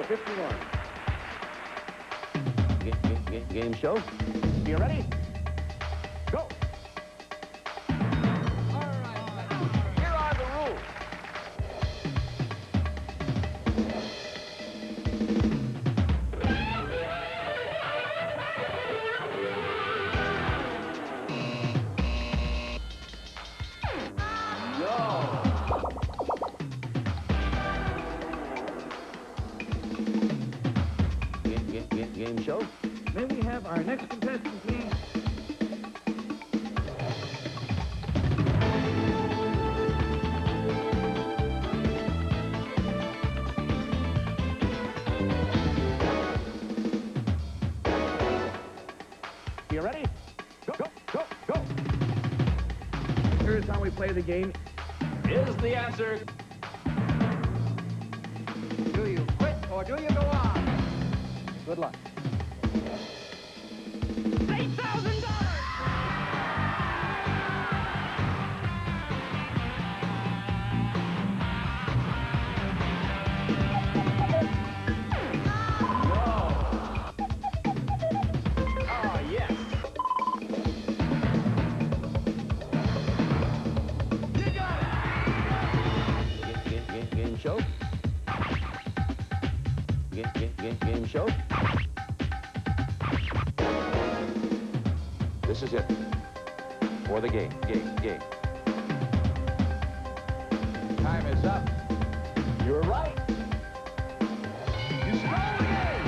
51. Game show. You ready? Go. All right. Here are the rules. Game show. May we have our next contestant, please? You ready? Go, go, go, go. Here's how we play the game. Is the answer. Do you quit or do you go on? Good luck. $8,000! Game show. Game show. This is it. For the game. Time is up. You're right. You stole the game.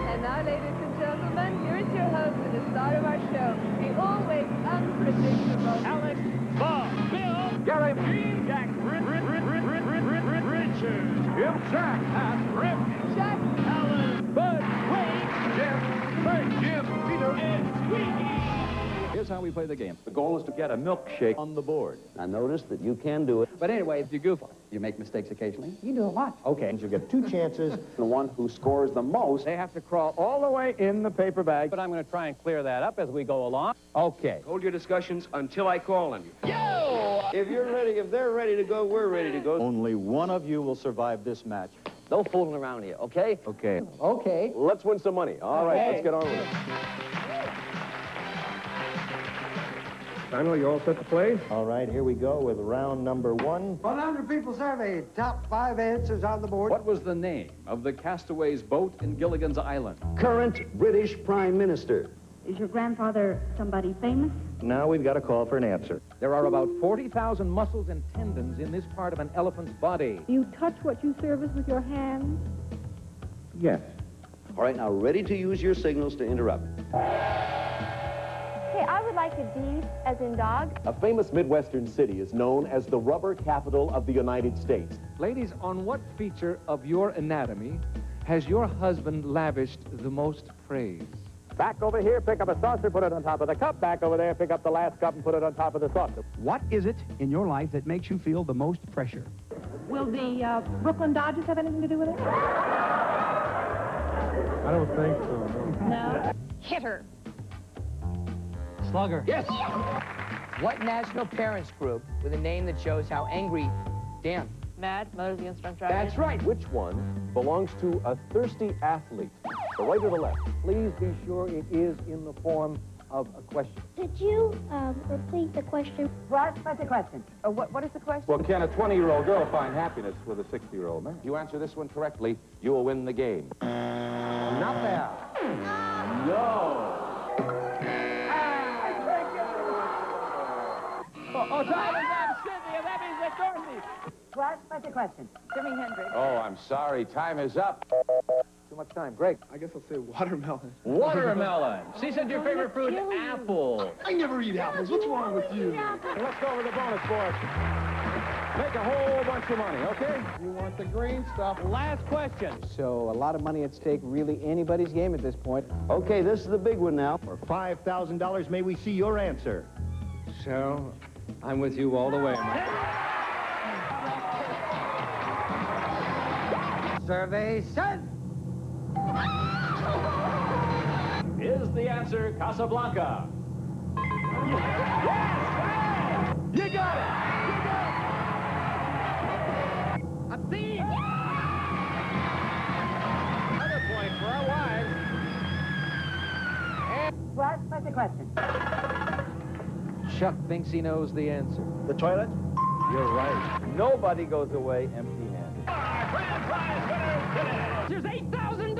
And now, ladies and gentlemen, here is your host for the start of our show, the always unpredictable Alex, Bob, Bill, Gary, Gene, Jack, Richard, Jim, Jack, Pat, Rip, Jack, Alan, Bud, Wade, Jim, Frank, Jim, Peter, and Squeaky. Here's how we play the game. The goal is to get a milkshake on the board. I noticed that you can do it. But anyway, if you goof, you make mistakes occasionally. You do a lot. Okay, you'll get 2 chances. The one who scores the most, they have to crawl all the way in the paper bag. But I'm going to try and clear that up as we go along. Okay. Hold your discussions until I call on you. If you're ready, if they're ready to go, we're ready to go. Only one of you will survive this match. No fooling around here, okay? Okay. Okay. Let's win some money. All right, let's get on with it. Daniel, you all set to play? All right, here we go with round number 1. 100 people surveyed. Top 5 answers on the board. What was the name of the castaways' boat in Gilligan's Island? Current British Prime Minister. Is your grandfather somebody famous? Now we've got a call for an answer. There are about 40,000 muscles and tendons in this part of an elephant's body. You touch what you service with your hands? Yes. All right, now ready to use your signals to interrupt. Hey, I would like a D, as in dog. A famous Midwestern city is known as the rubber capital of the United States. Ladies, on what feature of your anatomy has your husband lavished the most praise? Back over here, pick up a saucer, put it on top of the cup. Back over there, pick up the last cup and put it on top of the saucer. What is it in your life that makes you feel the most pressure? Will the Brooklyn Dodgers have anything to do with it? I don't think so, no. No. Hit her. Slugger. Yes! What national parents group with a name that shows how angry Dan? Mad, Mothers Against Drunk Driving. That's right. Which one belongs to a thirsty athlete? The right or the left? Please be sure it is in the form of a question. Could you repeat the question? What's the question? What is the question? Well, can a 20-year-old girl find happiness with a 60-year-old man? If you answer this one correctly, you will win the game. Not bad. No. Oh, time is up, Cynthia. That means that Dorothy. What's the question? Jimi Hendrix. Oh, I'm sorry. Time is up. Too much time. Greg. I guess I'll say watermelon. Watermelon. She said your favorite fruit, apple. I never eat apples. What's wrong with you? Let's go over the bonus board. Make a whole bunch of money, okay? You want the green stuff. Last question. So a lot of money at stake, really anybody's game at this point. Okay, this is the big one now. For $5,000, may we see your answer? Cheryl, I'm with you all the way, Mike. Survey set. Is the answer Casablanca? You got it! I'm question. Chuck thinks he knows the answer. The toilet? You're right. Nobody goes away empty-handed. There's $8,000!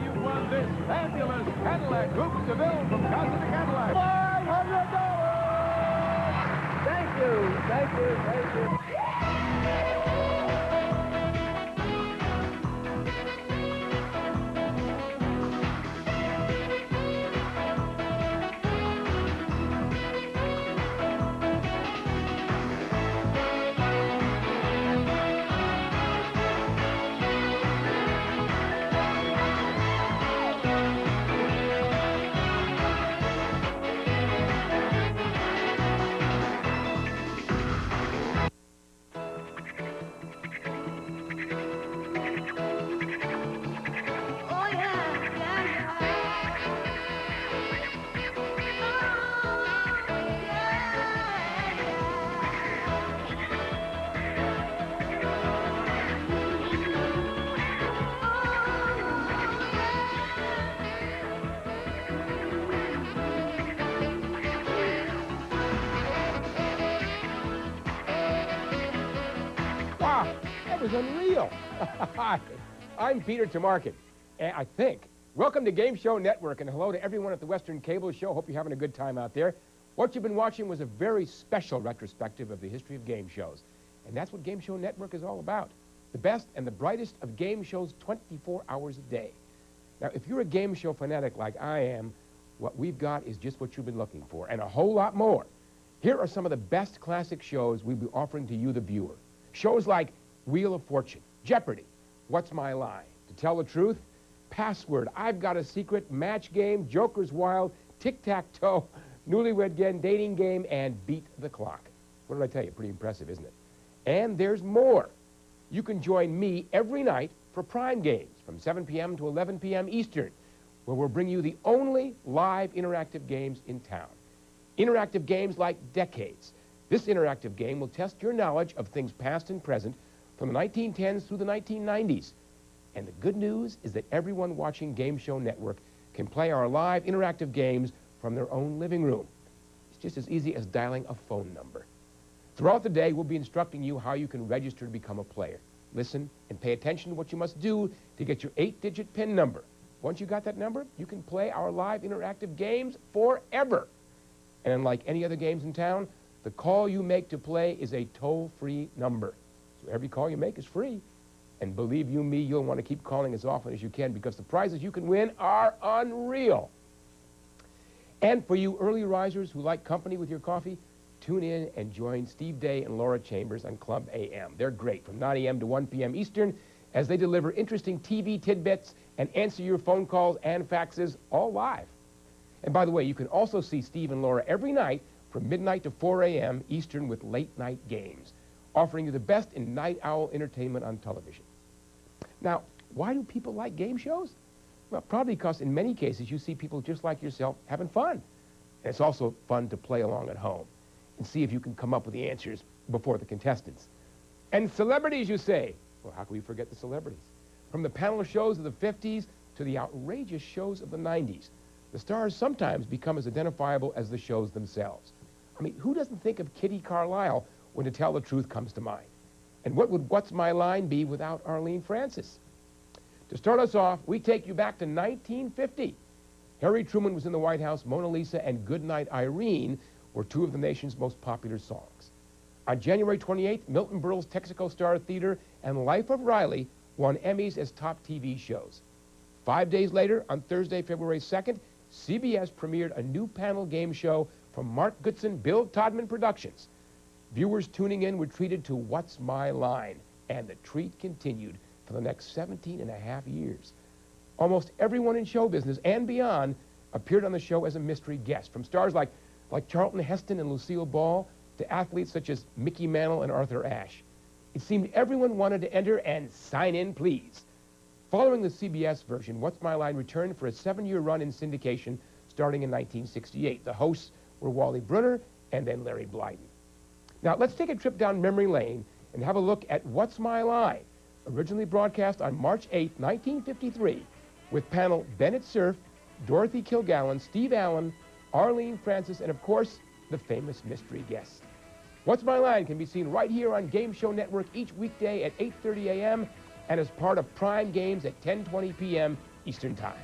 You won this fabulous Cadillac Coupe DeVille from Casa de Cadillac. $500! Thank you, thank you, thank you. That was unreal. Hi, I'm Peter Tomarken, I think. Welcome to Game Show Network, and hello to everyone at the Western Cable Show. Hope you're having a good time out there. What you've been watching was a very special retrospective of the history of game shows, and that's what Game Show Network is all about. The best and the brightest of game shows 24 hours a day. Now, if you're a game show fanatic like I am, what we've got is just what you've been looking for, and a whole lot more. Here are some of the best classic shows we'll be offering to you, the viewer. Shows like Wheel of Fortune, Jeopardy, What's My Line, To Tell the Truth, Password, I've Got a Secret, Match Game, Joker's Wild, Tic-Tac-Toe, Newlywed Game, Dating Game, and Beat the Clock. What did I tell you? Pretty impressive, isn't it? And there's more. You can join me every night for Prime Games from 7 p.m. to 11 p.m. Eastern, where we'll bring you the only live interactive games in town. Interactive games like Decades. This interactive game will test your knowledge of things past and present from the 1910s through the 1990s. And the good news is that everyone watching Game Show Network can play our live interactive games from their own living room. It's just as easy as dialing a phone number. Throughout the day, we'll be instructing you how you can register to become a player. Listen and pay attention to what you must do to get your 8-digit PIN number. Once you got that number, you can play our live interactive games forever. And unlike any other games in town, the call you make to play is a toll-free number. So every call you make is free. And believe you me, you'll want to keep calling as often as you can because the prizes you can win are unreal. And for you early risers who like company with your coffee, tune in and join Steve Day and Laura Chambers on Club AM. They're great from 9 a.m. to 1 p.m. Eastern as they deliver interesting TV tidbits and answer your phone calls and faxes all live. And by the way, you can also see Steve and Laura every night from midnight to 4 a.m. Eastern with late night games, offering you the best in night owl entertainment on television. Now, why do people like game shows? Well, probably because in many cases you see people just like yourself having fun. And it's also fun to play along at home and see if you can come up with the answers before the contestants. And celebrities, you say? Well, how can we forget the celebrities? From the panel shows of the 50s to the outrageous shows of the 90s, the stars sometimes become as identifiable as the shows themselves. I mean, who doesn't think of Kitty Carlisle when To Tell the Truth comes to mind? And what would What's My Line be without Arlene Francis? To start us off, we take you back to 1950. Harry Truman was in the White House. Mona Lisa and Goodnight Irene were two of the nation's most popular songs. On January 28th, Milton Berle's Texaco Star Theater and Life of Riley won Emmys as top TV shows. 5 days later, on Thursday, February 2nd, CBS premiered a new panel game show from Mark Goodson, Bill Todman Productions. Viewers tuning in were treated to What's My Line, and the treat continued for the next 17 and a half years. Almost everyone in show business and beyond appeared on the show as a mystery guest, from stars like Charlton Heston and Lucille Ball to athletes such as Mickey Mantle and Arthur Ashe. It seemed everyone wanted to enter and sign in, please. Following the CBS version, What's My Line returned for a 7-year run in syndication starting in 1968. The hosts were Wally Brunner and then Larry Blyden. Now, let's take a trip down memory lane and have a look at What's My Line, originally broadcast on March 8, 1953, with panel Bennett Cerf, Dorothy Kilgallen, Steve Allen, Arlene Francis, and of course, the famous mystery guest. What's My Line can be seen right here on Game Show Network each weekday at 8:30 a.m. and as part of Prime Games at 10:20 p.m. Eastern Time.